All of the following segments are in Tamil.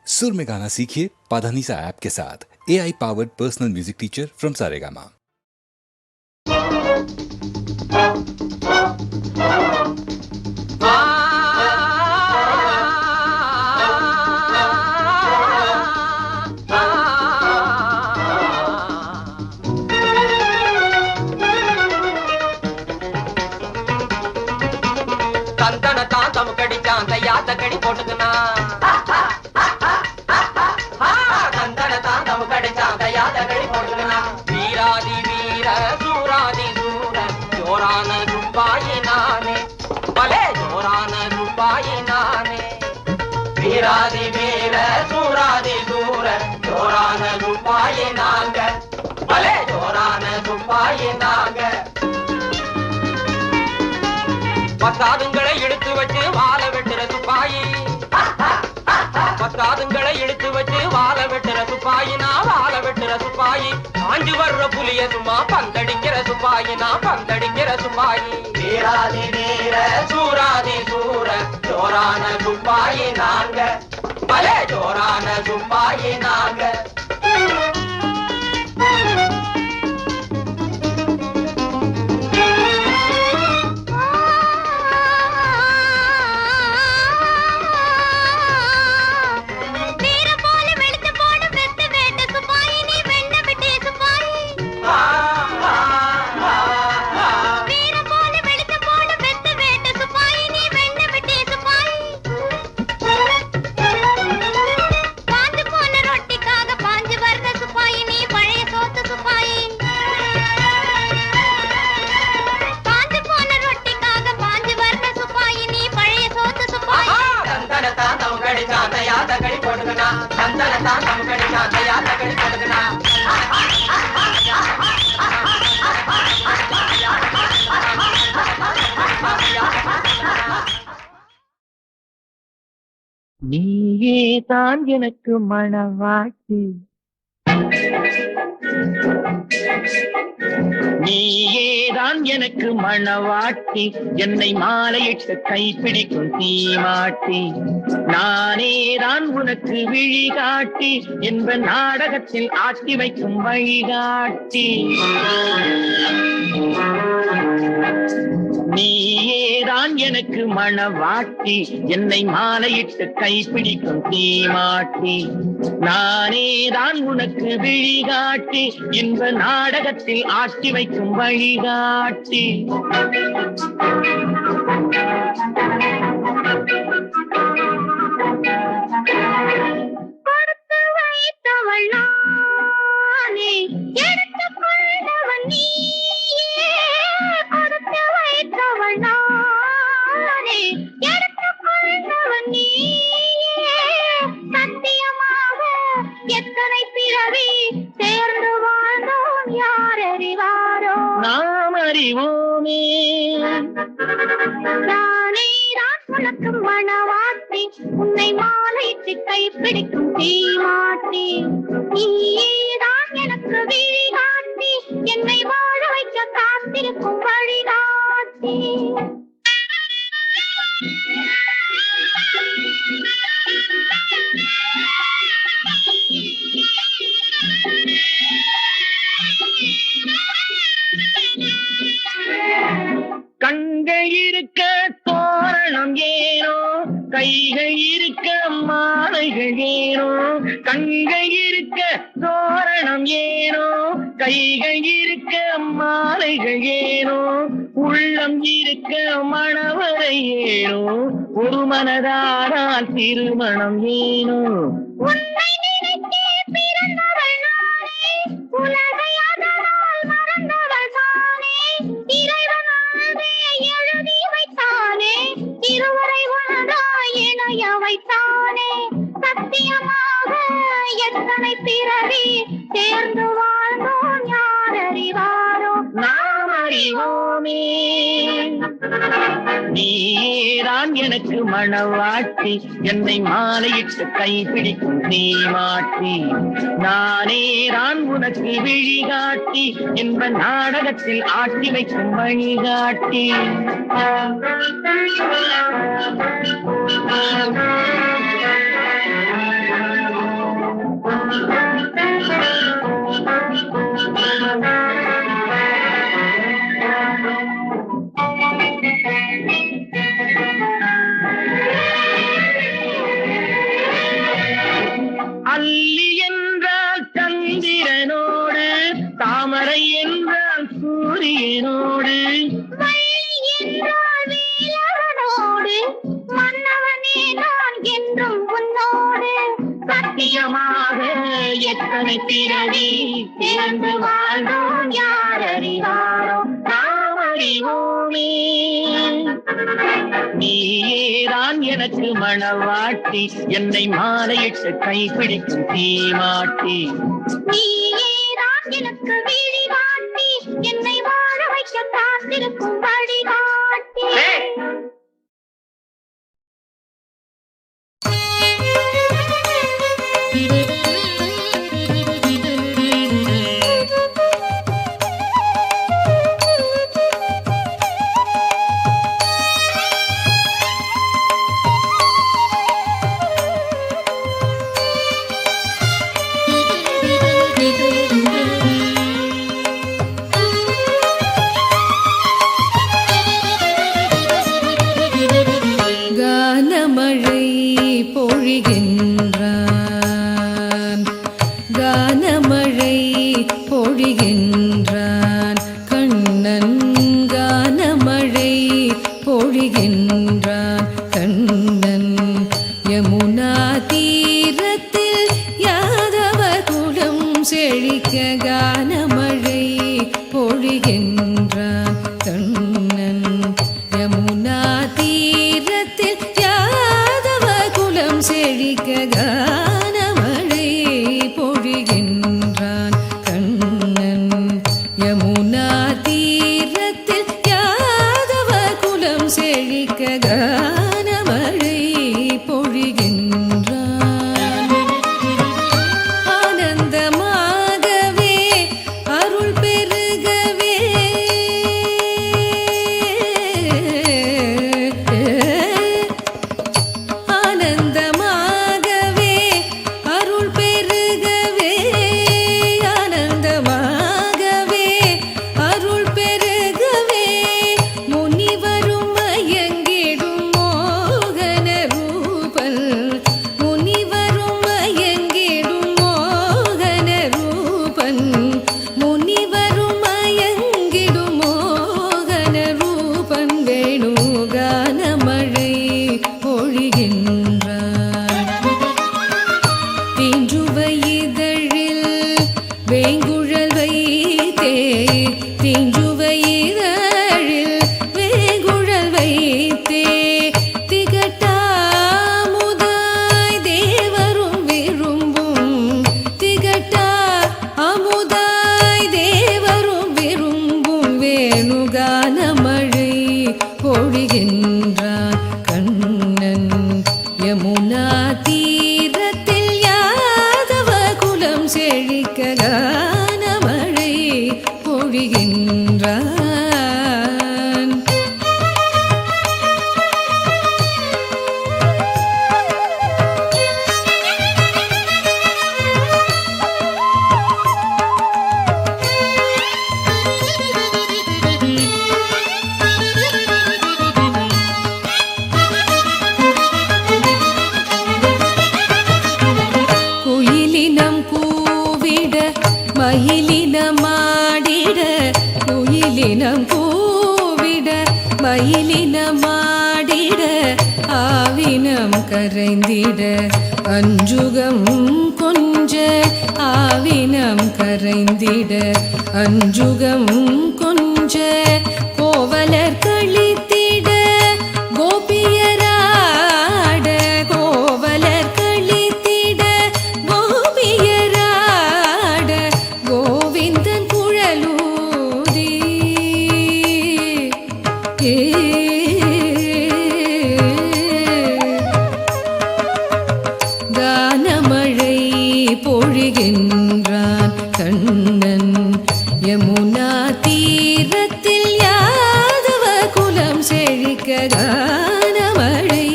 सुर में गाना सीखिए पाधानीसा ऐप के साथ। AI powered personal music teacher from Saregama. தந்தன தாந்தம் கடிச்சாந்த யாத்த கடி போட்டுக்கனா தந்தன தாந்தம் கடிச்சாந்த யாத்த கடி போட்டுக்கனா வீராதி வீர சூராதி சூர ஜோரான துப்பாயி நானே பலே ஜோரான துப்பாயி நானே வீராதி வீர சூராதி சூர ஜோரான துப்பாயி நாங்க பலே ஜோரான துப்பாயி நாங்க பத்தாதுங்களை இழுத்து வச்சு வாழ வெட்டுற துப்பாயி பத்தாதுங்களை இழுத்து வச்சு வாழ வெட்டுற துப்பாயி நான் வாழ வெட்டுற துப்பாயி காஞ்சி வர்ற புலிய சும்மா பந்தடிக்கிற துப்பாயி நான் பந்தடிக்கிற துப்பாயி வீராதி வீர சூராதி சூர ஜோரான துப்பாயி நாங்க பலே ஜோரான துப்பாயி நாங்க நீயே தான் எனக்கு மணவாட்டி, நீயேதான் எனக்கு மணவாட்டி, என்னை மாலையிட்டு கைப்பிடிக்கும் தீமாட்டி, நானேதான் உனக்கு விழிகாட்டி, என்ப நாடகத்தில் ஆட்டி வைக்கும் வழிகாட்டி. நீயேதான் எனக்கு மணவாட்டி, என்னை மாலையிட்டு கைப்பிடிக்கும் தீமாட்டி, நானேதான் உனக்கு விழிகாட்டி, இன்ப நாடகத்தில் ஆட்டி வைக்கும் வழிகாட்டி. கொடுத்து வைத்தவள் நானே, எடுத்துக் கொண்டவன் நீயே. கொடுத்து வைத்தவள் நானே, எடுத்துக் கொண்டவன் நீயே. சத்தியமாக எத்தனை பிறவி சேர்ந்து வாழ்ந்தோம் யார் அறிவாரோ. நாம் அறிவோமே. நானேதான் உனக்கு மணவாட்டி, உன்னை மாலையிட்டு கைப்பிடிக்கும் தீமாட்டி, நீதான் எனக்கு விழிகாட்டி, என்னை வாழ வைக்க காத்திருக்கும் வழிகாட்டி. கண்கள் இருக்க தோரணம் ஏனோ, கைகள் இருக்க மாலைகள் ஏனோ. கண்கள் இருக்க தோரணம் ஏனோ, கைகள் இருக்க மாலைகள் ஏனோ. உள்ளம் இருக்க மணவரை ஏனோ, ஒரு மனதானால் திருமணம் ஏனோ. உன்னை நினைத்தே பிறந்தவள் நானே, உலகை அதனால் மறந்தவள் தானே. இறைவனாலே எழுதி வைத்தானே, இருவரை ஒன்றாய் இணைய வைத்தானே. சத்தியமாக எத்தனை பிறவி சேர்ந்து வாழ்ந்தோம் யார் அறிவாரோ. நாம் அறிவோமே. நீதான் எனக்கு மணவாட்டி, என்னை மாலையிட்டு கைப்பிடிக்கும் தீமாட்டி, நானேதான் உனக்கு விழிகாட்டி, என்ப நாடகத்தில் ஆட்டி வைக்கும் வழிகாட்டி. அல்லி என்றால் சந்திரனோடு, தாமரை என்றால் சூரியனோடு, என்றால் வீரனோடு, மன்னவனே நான் என்றும் உன்னோடு. சத்தியமாக எத்தனை பிறவி பிறந்து வாழ்ந்தோம் யார் அறிவாரோ, நாம் அறிவோமே. நீயேதான் எனக்கு மணவாட்டி, என்னை மாலையிட்டு கைப்பிடிக்கும் தீமாட்டி. நீயேதான் எனக்கு விழிகாட்டி, என்னை வாழ வைக்க காத்திருக்கும் வழிகாட்டி. கரைந்திட அஞ்சுகம் கொஞ்ச ஆவினம் கரைந்திட அஞ்சுகம் கொஞ்ச கோவலர் கழித்திட கோபியராட கோவலர் கழித்திட கோபியராட கோவிந்தன் குழலூதி கானமழை பொழிகின்றான் கண்ணன் யமுனா தீரத்தில் யாதவ குலம் செழிக்க கானமழை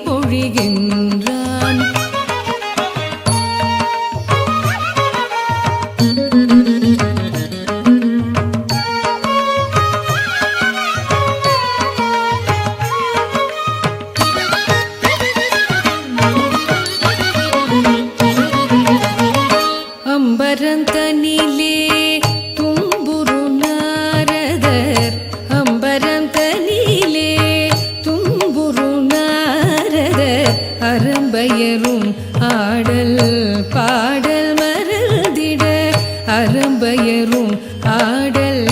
பொழிகின்றான். ஆடல் பாடல் மருதிட அறம்பயரும் ஆடல்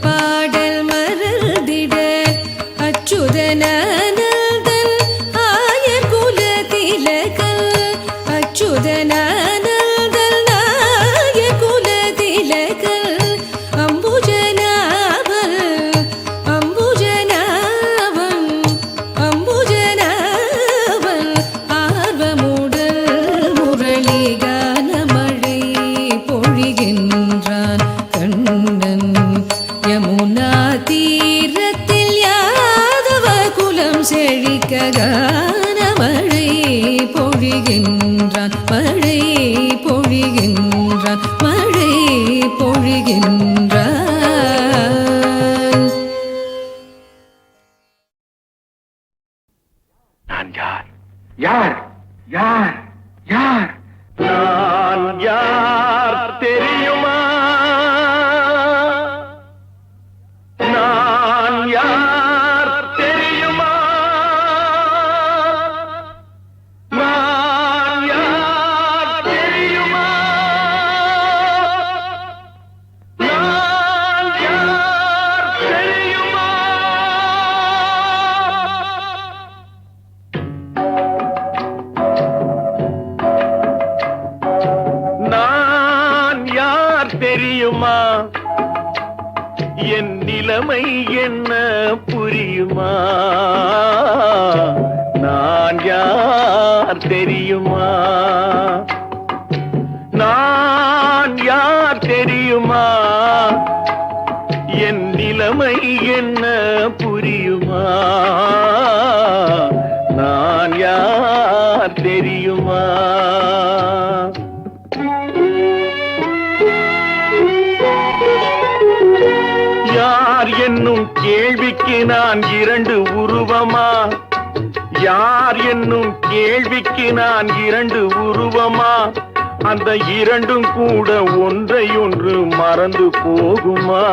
பாடல் மருதிட அச்சுதனந்தன் ஆயர் குல திலகல் அச்சுதனந்தன் ஆயர் குல திலகல் அம்புஜனாபல் அம்புஜனாபன் அம்புஜனாபன் ஆர்வமுடல் முரளி கானமழை பொழிகின்றான் கண்ணன் யமுனா தீரத்தில் யாதவ குலம் செழிக்க கானமழை பொழிகின்றான் மழை பொழிகின்றான் மழை பொழிகின்றான். நான் யார் யார் யார் யார் நான் யார் தெரியுமா நான் யார் தெரியுமா நான் யார் தெரியுமா நான் யார் தெரியுமா நான் யார் தெரியுமா என் நிலைமை என்ன புரியுமா நான் யார் தெரியுமா நான் யார் தெரியுமா என் நிலைமை என்ன புரியுமா நான் யார் தெரியுமா யார் என்னும் கேள்விக்கு நான் இரண்டு உருவமா யார் என்னும் கேள்விக்கு நான் இரண்டு உருவமா அந்த இரண்டும் கூட ஒன்றையொன்று மறந்து போகுமா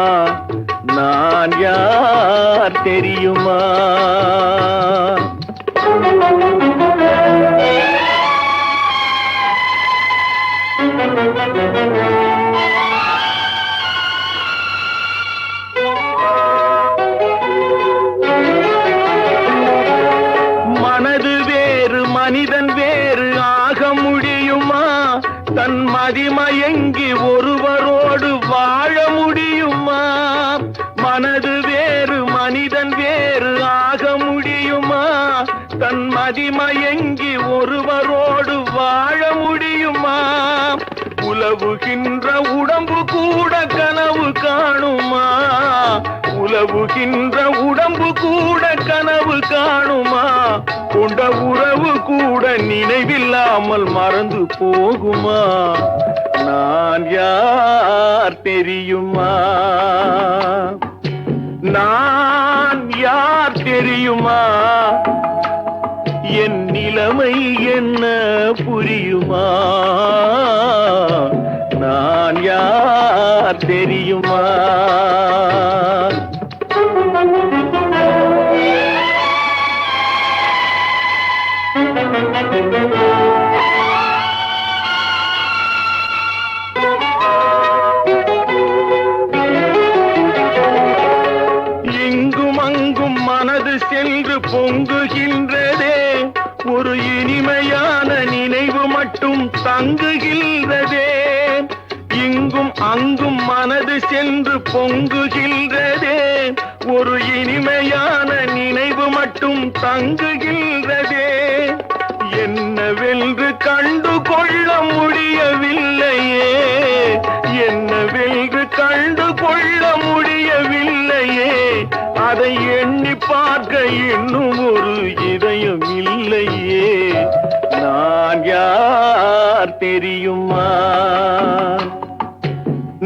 நான் யார் தெரியுமா மனது வேறு மனிதன் வேறு ஆக முடியுமா தன் மதிமயங்கி ஒருவரோடு வாழ முடியுமா மனது வேறு மனிதன் வேறு ஆக முடியுமா தன் மதிமயங்கி ஒருவரோடு வாழ முடியுமா உலவுகின்ற உடம்பு கூட கனவு காணுமா உலவுகின்ற உடம்பு கூட கனவு காணுமா கொண்ட உறவு கூட நினைவில்லாமல் மறந்து போகுமா நான் யார் தெரியுமா நான் யார் தெரியுமா என் நிலைமை என்ன புரியுமா நான் யார் தெரியுமா இங்கும் அங்கும் மனது சென்று பொங்குகின்றதே ஒரு இனிமையான நினைவு மட்டும் தங்குகின்றதே இங்கும் அங்கும் மனது சென்று பொங்குகின்றதே ஒரு இனிமையான நினைவு மட்டும் தங்குகின்றதே என்னவென்று கண்டு கொள்ள முடியவில்லையே என்னவென்று கண்டு கொள்ள முடியவில்லையே அதை எண்ணி பார்க்க இன்னும் ஒரு இதயம் இல்லையே நான் யார் தெரியுமா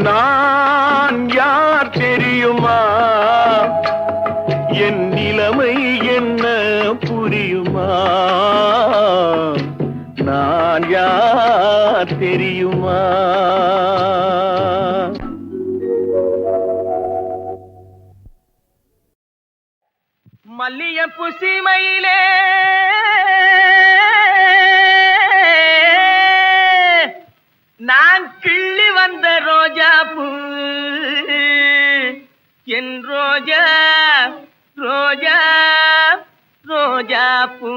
நான் யார் தெரியுமா என் நிலைமை என்ன புரியுமா நான் யார் தெரியுமா மல்லியப்பூ சீமையிலே என் ரோஜா ரோஜா ரோஜா பூ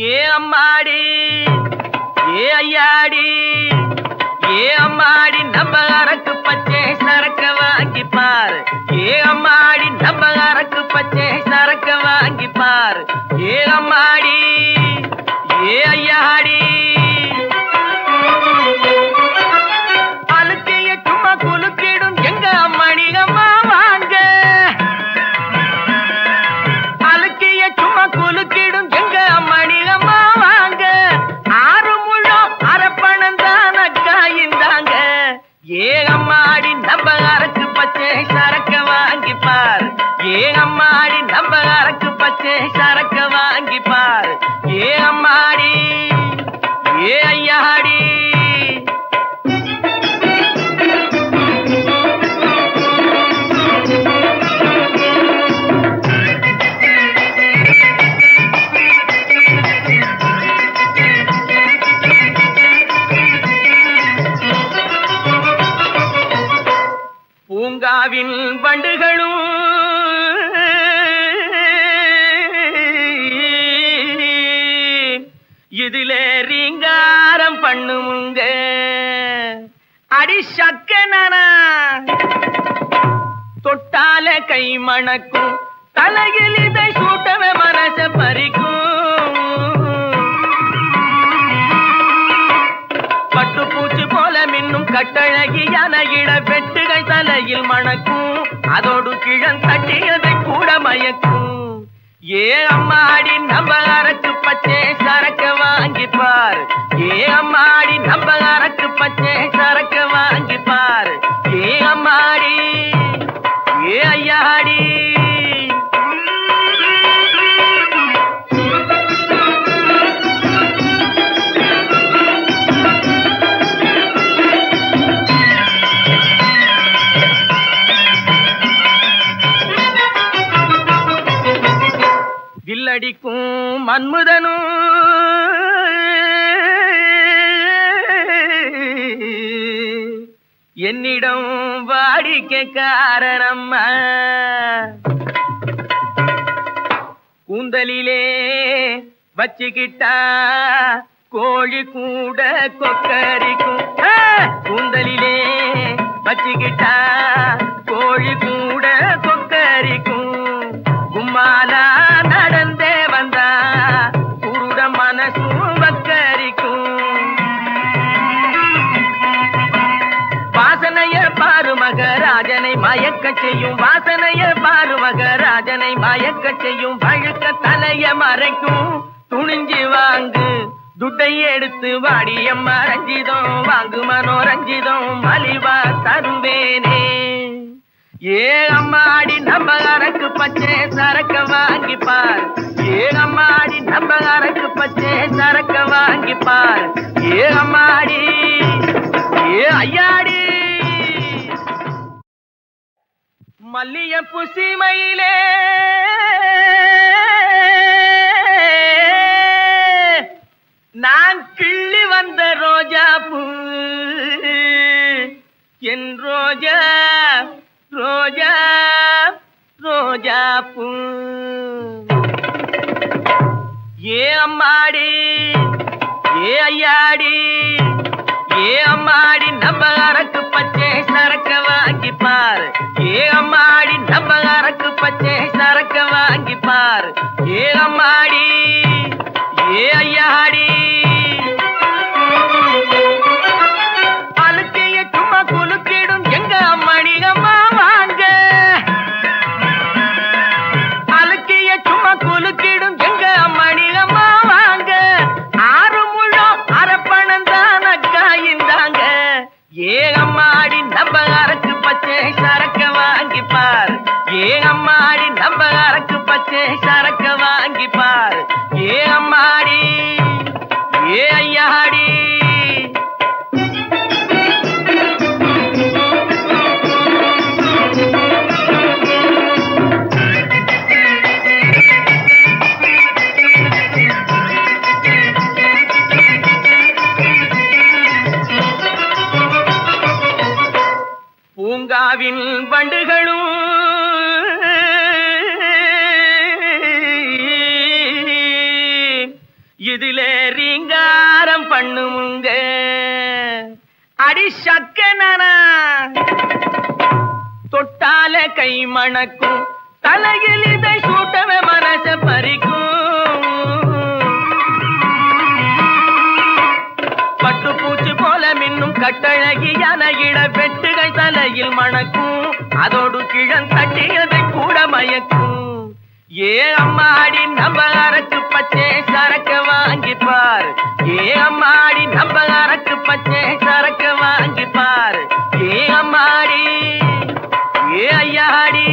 ஏ அம்மாடி ஏ ஐயாடி ஏ அம்மாடி நம்ம அரக்கு பச்சை சரக்க வாங்கி பார் ஏ அம்மாடி நம்ம அரக்கு பச்சை சரக்க வாங்கி பார் ஏ அம்மாடி ஏ ஐயாடி அழுக்கைய சும்மா குலுக்கிடும் எங்க அம்மாடி அம்மா வாங்க அழுக்கைய சும்மா குலுக்கிடும் எங்க அம்மாடி அம்மா வாங்க ஆறு முழம் அரப்பணம் தான் அக்கா இந்தாங்க ஏ அம்மாடி நம்ம அரக்கு பச்சை சரக்க வாங்கி பார் ஏ அம்மாடி நம்ம அரக்கு பச்சை சரக்க வாங்கி பார் ஏ அம்மாடி ஏ ஐயாடி பூங்காவின் வண்டுகளும் இதிலே ரீங்காரம் பண்ணுங்க அடி சக்கனா தொட்டால கை மணக்கும் தலையில் இதை சூட்டவே மனச பறிக்கும் பட்டுப்பூச்சி போல மின்னும் கட்டழகியான இட வெட்டுகள் தலையில் மணக்கும் அதோடு கிழன் தட்டியதை கூட மயக்கும் ஏ அம்மாடி நம்ம அரக்கு பச்சை சரக்க வாங்கி பார் ஏ அம்மாடி நம்ம அரக்கு பச்சை சரக்க வாங்கி பார் ஏ அம்மாடி ஏ ஐயாடி வில்லடிக்கும் மன்முதனும் என்னிடம் வாடிக்கை காரணம்மா கூந்தலிலே வச்சுக்கிட்டா கோழி கூட கொக்கரிக்கும் கூந்தலிலே வச்சுக்கிட்டா கோழி கூட கொக்கரிக்கும் கும்மாலா நடந்தே வந்தா குருட மனசும் வக்கரிக்கும் வாசனைய பாரு மகராஜனை மயக்க செய்யும் வாசனைய பாரு மகராஜனை மயக்க செய்யும் வழுக்க தலைய மறைக்கும் துணிஞ்சு வாங்கு துட்டை எடுத்து வாடியம்மா ரஞ்சிதம் வாங்கு மனோரஞ்சிதம் மலிவா தருவேனே ஏ அம்மாடி நம்ம அரக்கு பச்சை சரக்க வாங்கி பார் ஏ அம்மாடி நம்ம அரக்கு பச்சை சரக்க வாங்கி பார் ஏ அம்மாடி ஏ ஐயாடி மல்லிய புசிமையிலே நான் கிள்ளி வந்த ரோஜா பூ என் ரோஜா ரோஜா ரோஜா பூ ஏ அம்மாடி ஏ ஐயாடி ஏ அம்மாடி நம்ம அரக்கு பச்சை சரக்க வாங்கி பார் ஏ அம்மாடி நம்ம அரக்கு பச்சை சரக்க வாங்கி பார் ஏ அம்மாடி ஏ ஐயாடி அழுக்கைய சும்மா குலுக்கிடும் எங்க அம்மாடி அம்மா வாங்க அழுக்கைய சும்மா குலுக்கிடும் எங்க அம்மாடி அம்மா வாங்க ஆறு முழம் அரப்பணம் தான் அக்கா இந்தாங்க ஏ அம்மாடி நம்ம அரக்கு பச்சை சரக்க வாங்கி பார் ஏ அம்மாடி நம்ம அரக்கு பச்சை சரக்க வாங்கி பார் ஏ அம்மாடி ஏ ஐயாடி மாவின் வண்டுகளும் இதிலே ரீங்காரம் பண்ணுமுங்க அடி சக்கனா தொட்டால கை மணக்கும் தலையில் இதை சூட்டவே மனச பறிக்கும் பட்டுப்பூச்சி போல மின்னும் கட்டழகியான இட வெட்டுகள் தலையில் மணக்கும் அதோடு கிழன் தட்டியதை கூட மயக்கும் ஏ அம்மாடி நம்ம அரக்கு பச்சை சரக்க வாங்கிப்பார் ஏ அம்மாடி நம்ம அரக்கு பச்சை சரக்க வாங்கிப்பார் ஏ அம்மாடி ஏ ஐயாடி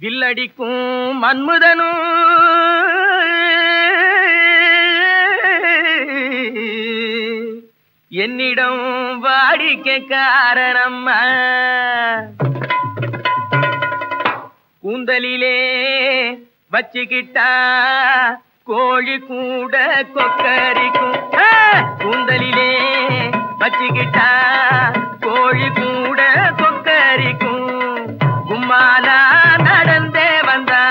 வில்லடிக்கும் மன்முதனும் என்னிடம் வாடிக்கைக்காரனம்மா கூந்தலிலே வச்சுக்கிட்டா கோழி கூட கொக்கரிக்கும் கூந்தலிலே வச்சுக்கிட்டா கோழி கூட கொக்கரிக்கும் கும்மாலா நடந்தே வந்தா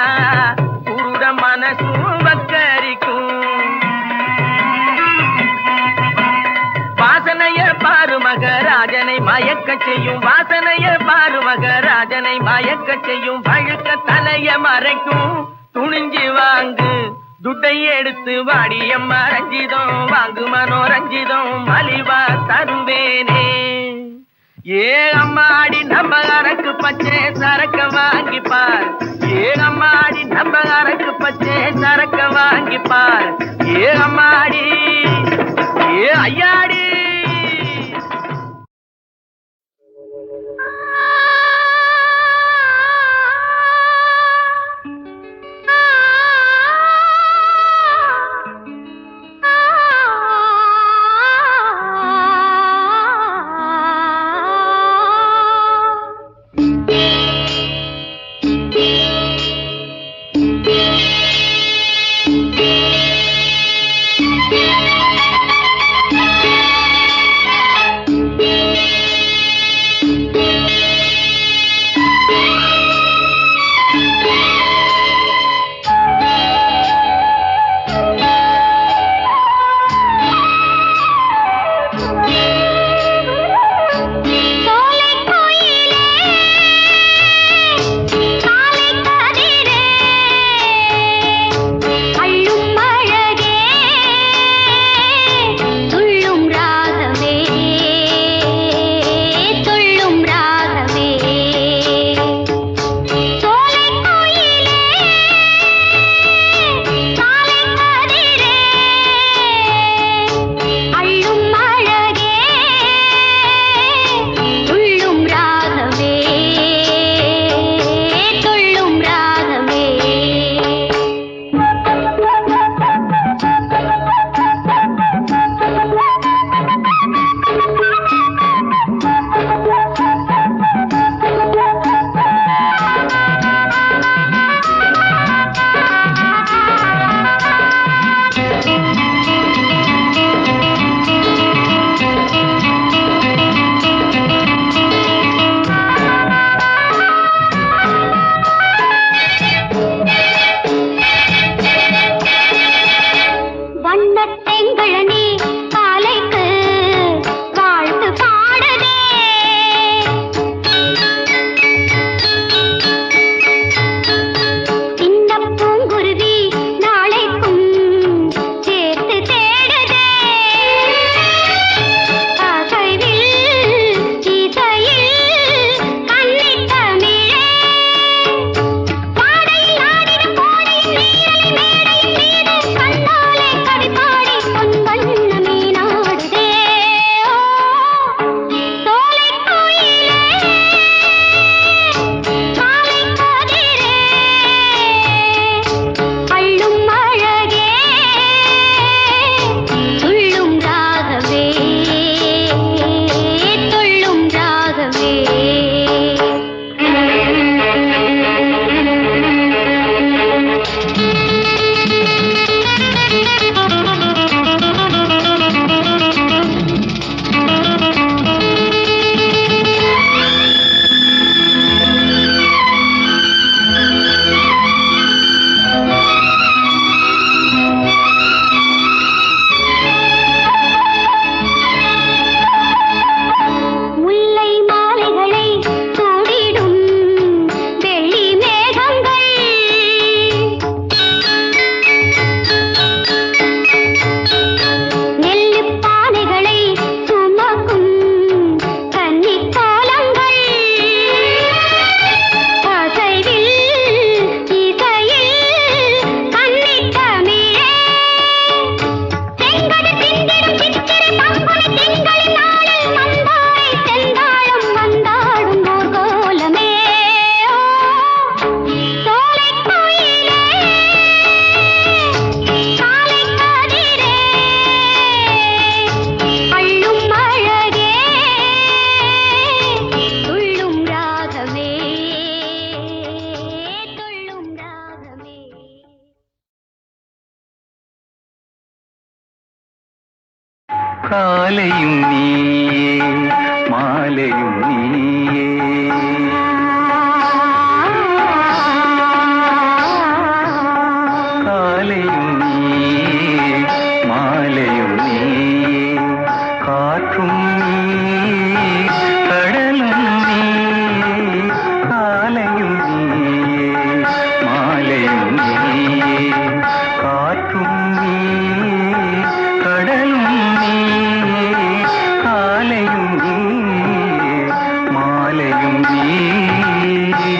குருட மனசும் வக்கரிக்கும் வாசனைய பாரு மகராஜனை மயக்க செய்யும் வாசனைய பாரு மகராஜனை மயக்க செய்யும் வழுக்க தலைய மறைக்கும் துணிஞ்சு வாங்கு துட்டை எடுத்து வாடியம்மா ரஞ்சிதம் வாங்கு மனோரஞ்சிதம் மலிவா தருவேனே ஏ அம்மாடி நம்ம அரக்கு பச்சை சரக்க வாங்கிப்பார் ஏ அம்மாடி நம்ம அரக்கு பச்சை சரக்க வாங்கிப்பார் ஏ அம்மாடி ஏ ஐயாடி காலையும் நீயே மாலையும் நீயே காலையும் நீயே மாலையும் நீயே காற்றும் நீயே கடலும் நீயே காலையும் நீயே மாலையும் நீயே காற்றும் நீயே கடலும் நீயே காலையும் நீயே மாலையும் நீயே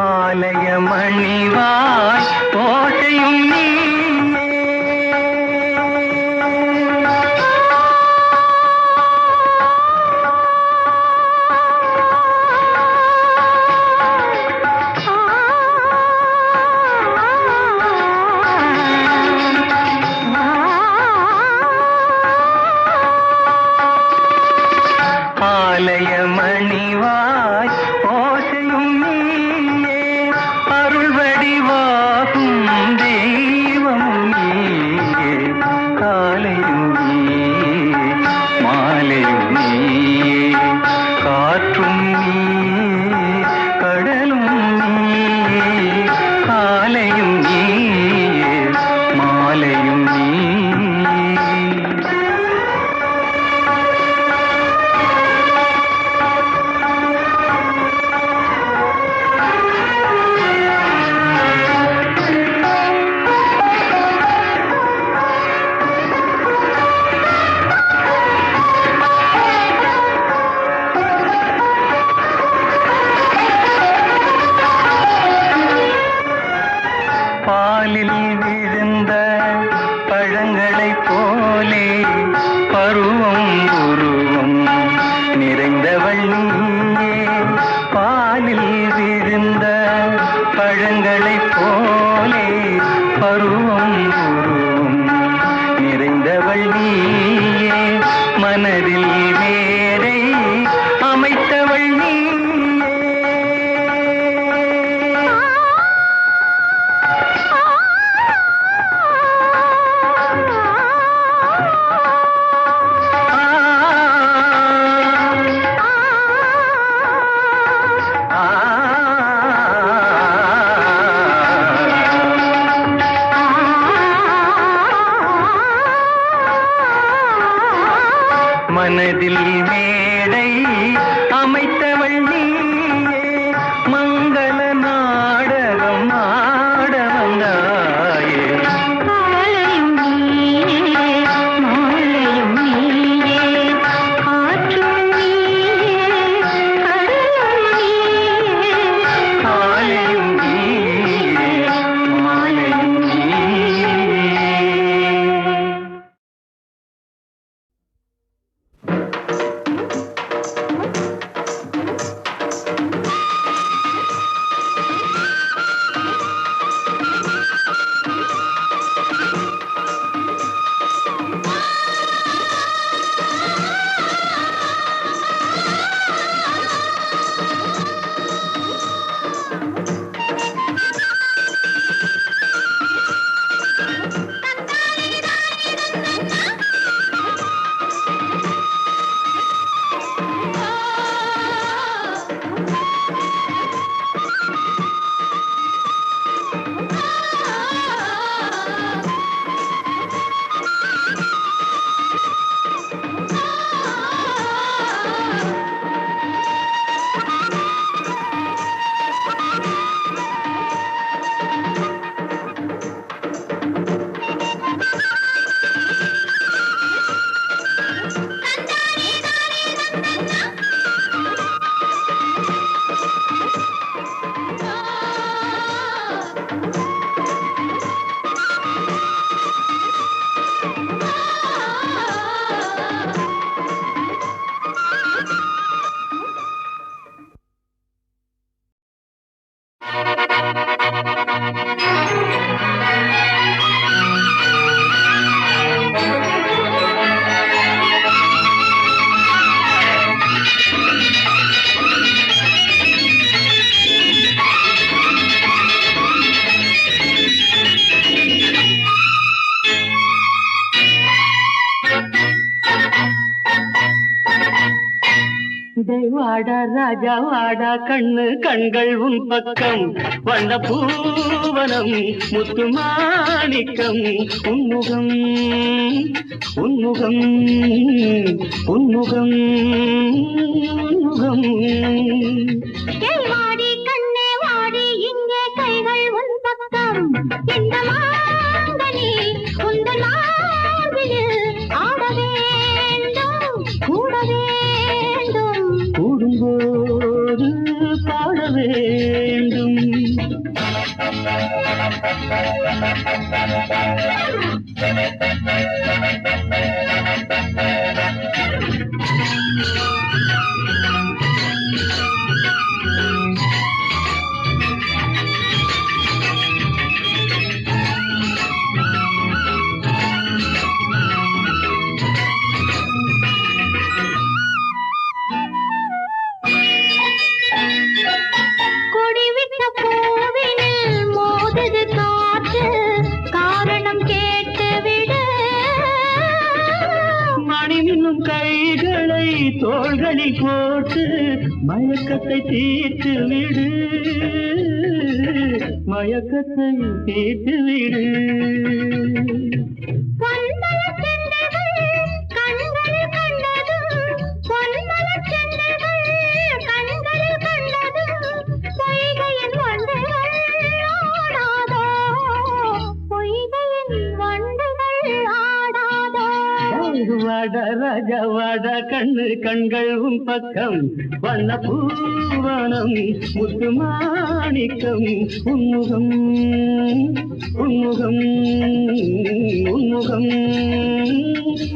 ஆலய மணிவாய் கோட்டையும் நீயே ஆலய மணிவாய் ஓசையும் நீயே அருள் வடிவாகும் தெய்வமும் நீயே காலையும் நீயே மாலையும் நீயே காற்றும் நீயே கடலும் நீயே காலையும் நீயே மாலையும் நீயே வாடா ராஜா வாடா கண்ணு கண்கள் உன் பக்கம் வண்ண பூவனம் முத்து மாணிக்கம் உன்முகம் உன்முகம் உன்முகம் உன்முகம் வாடி கண்ணே வாடி இங்கே கைகள் உன் பக்கம் இந்த மாங்கனி உந்தன் மார்பில் ஆட வேண்டும் கூட வேண்டும் கூடும்போது பாட வேண்டும் கொடிவிட்ட பூவினில் மோதுது காற்று காரணம் கேட்டு விடு மணிமின்னும் கைகளை தோள்களில் போட்டு மயக்கத்தை தீர்த்து விடு மயக்கத்தை தீர்த்து விடு பொன்மலர் செண்டுகள் கண்களில் கண்டதும் பொன்மலர் செண்டுகள் கண்களில் கண்டதும் பொய்கையின் வண்டுகள் ஆடாதோ பொய்கையின் வண்டுகள் ஆடாதோ வாட ராஜா வாட கண்ணு கண்கள் உன் பக்கம் வண்ண பூவனம் முத்து மாணிக்கம் உன்முகம் உன்முகம் உன்முகம்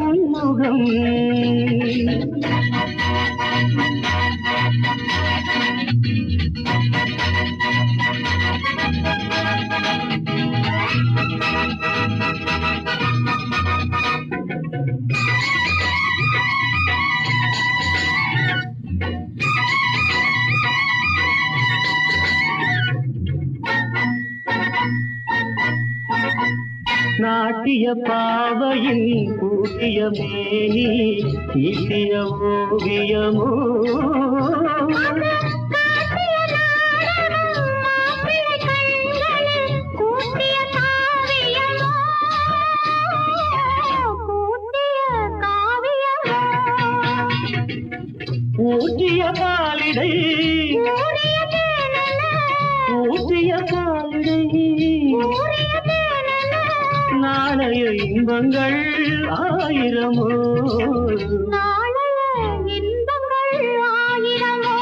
உன்முகம் நாட்டிய பாவையின் கூட்டிய மேனி ஈட்டிய ஓவியமோ காட்டிய நாடகம் மாப்பிள்ளை கண்களில் கூட்டிய காவியமோ கூட்டிய காவியமோ ஊட்டிய பாலிடை ஊறிய தேனல ஊட்டிய பாலிடை ஊறிய தேனல நாளைய இன்பங்கள் ஆயிரமோ நாளைய இன்பங்கள் ஆயிரமோ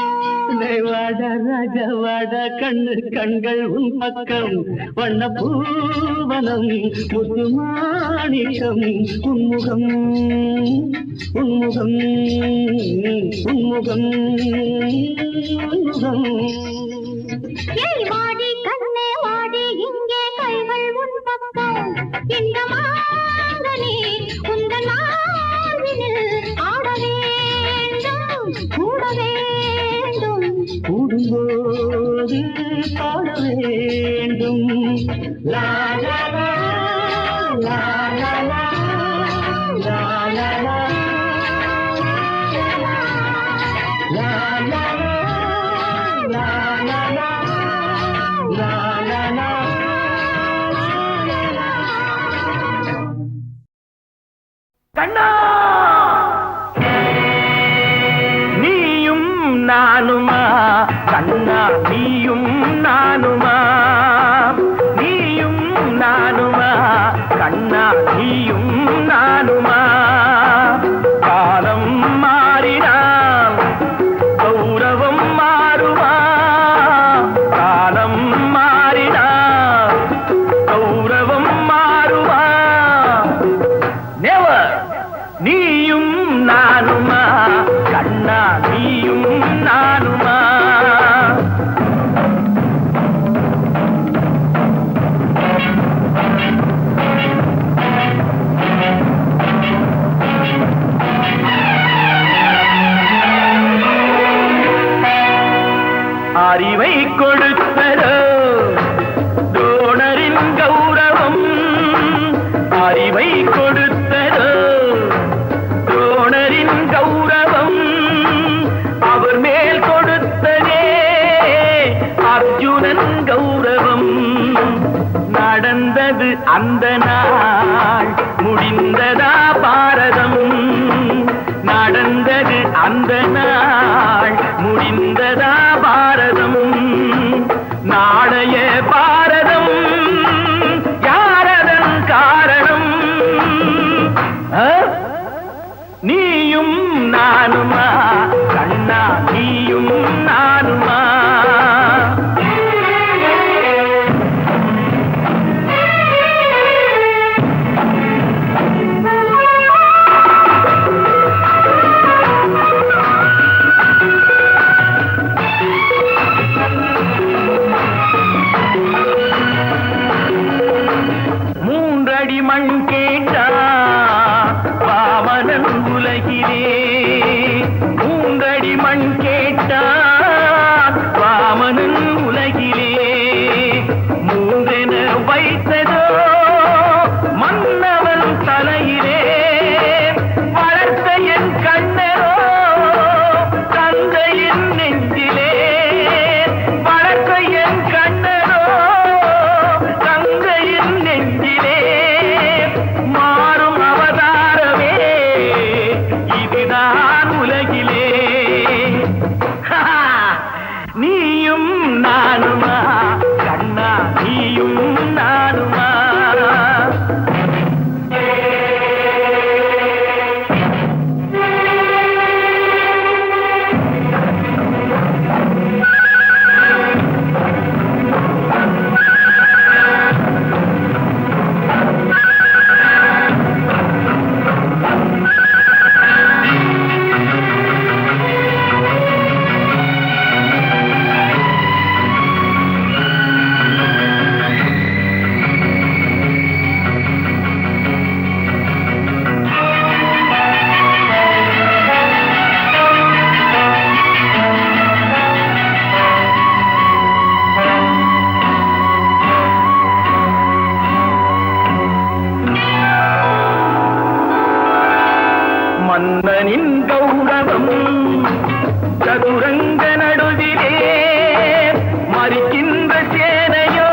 வாட ராஜா வாட கண்ணு கண்கள் உன் பக்கம் வண்ண பூவனம் முத்து மாணிக்கம் உன்முகம் உன்முகம் உன்முகம் உன்முகம் ஏய் வாடி கண்ணே வாடி இங்கே கைகள் உன் பக்கம் இந்த மாங்கனி உந்தன் மார்பினில் ஆட வேண்டும் கூட வேண்டும் கூடும்போது பாட வேண்டும் லா லா லா லா லா லா லா லா லா லா லா லா லா லா கண்ணா நீயும் நானுமா கண்ணா நீயும் நானுமா நீயும் நானுமா கண்ணா நீயும் நானுமா காலம் மாறினால் கௌரவம் மாறுமா காலம் மாறினால் கௌரவம் மாறுமா நெவர் நீயும் நானுமா கண்ணா நீயும் நானுமா அறிவை கொடுத்ததோ தோணரின் கௌரவம் அறிவை கொடுத்ததோ தோணரின் கௌரவம் அவ அந்த நாள் முடிந்ததா பாரதம் நடந்தது அந்த நாள் முடிந்ததா பாரதம் நாளைய பாரதம் யாரதன் காரணம் நீயும் நானுமா கண்ணா நீயும் நானுமா மூன்றடி மண் கேட்டா வாமனன் உலகிலே மூன்றடி மண் கேட்டா வாமனன் உலகிலே மூன்றென வைத்ததோ மன்னவன் தலையிலே வளர்த்த என் கண்ணரோ தந்தையின் நெஞ்சிலே வளர்த்த என் கண்ணரோ தந்தையின் நெஞ்சிலே மாறும் அவதாரமே இதுதான் உலகிலே நீயும் நானுமா கண்ணா நீயும் நானுமா மன்னனின் கௌரவம் சதுரங்க நடுவிலே மறிக்கின்ற சேனையோ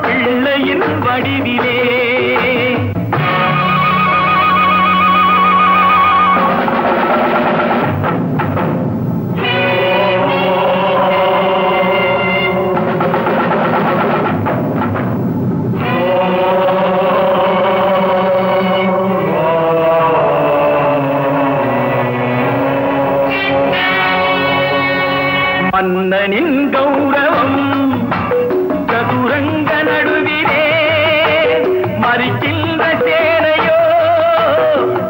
பிள்ளையின் வடிவிலே மன்னனின் கௌரவம் சதுரங்க நடுவிலே மறிக்கின்ற சேனையோ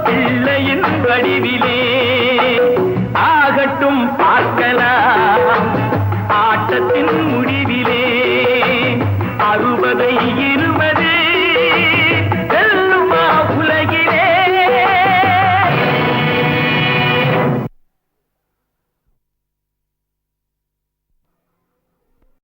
பிள்ளையின் வடிவிலே ஆகட்டும் பார்க்கலாம் ஆட்டத்தின் முடிவிலே 60